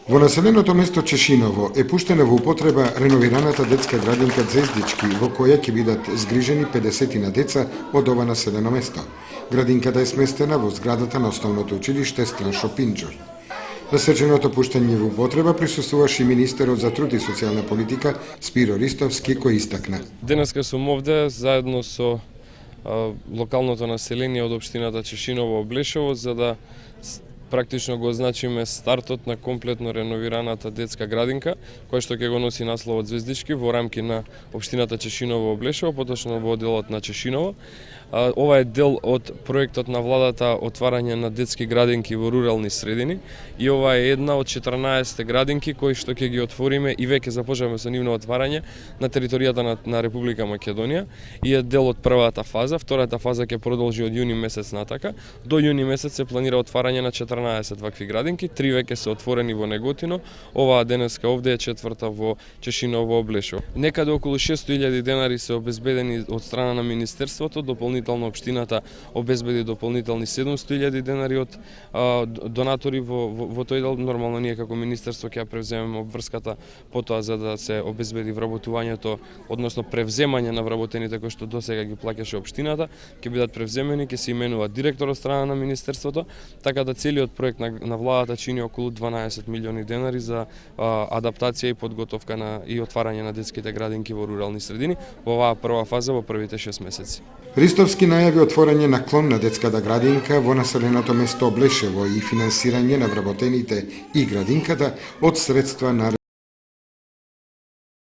Во населеното место Чешиново е пуштена во употреба реновираната детска градинка Звездички, во која ќе бидат згрижени 50 на деца од ова населено место. Градинката е сместена во зградата на основното училиште Страншо Пинџур. На свеченото пуштање во употреба присуствуваше и министерот за труд и социјална политика Спиро Ристовски, кој истакна. Денеска сум овде заедно со локалното население од општината Чешиново Облешево за да практично го означиме стартот на комплетно реновираната детска градинка, која што ќе го носи насловот Звездички во рамки на општината Чешиново Облешево, поточно во делот на Чешиново. Ова е дел од проектот на владата отварање на детски градинки во рурални средини и ова е една од 14 градинки кои што ќе ги отвориме и веќе започнавме со нивно отварање на територијата на Република Македонија и е дел од првата фаза. Втората фаза ќе продолжи од јуни месец натака. До јуни месец се планира отварање на 14 вакви градинки, 3 веќе се отворени во Неготино, оваа денеска овде е четврта во Чешиново Облешево. Некаде околу 600.000 денари се обезбедени од страна на министерството, дополнително општината обезбеди дополнителни 700.000 денари од донатори во тој дел. Нормално ние како министерство ќе превземеме обврската потоа за да се обезбеди вработувањето, односно превземање на вработените кои што досега ги плаќаше општината, ќе бидат превземени, ќе се именува директор од страна на министерството, така да целиот проект на владата чини околу 12 милиони денари за адаптација и подготовка и отварање на детските градинки во рурални средини во оваа прва фаза во првите 6 месеци. Ристовски најави отворање на клон на детската градинка во населеното место Облешево и финансирање на вработените и градинката од средства на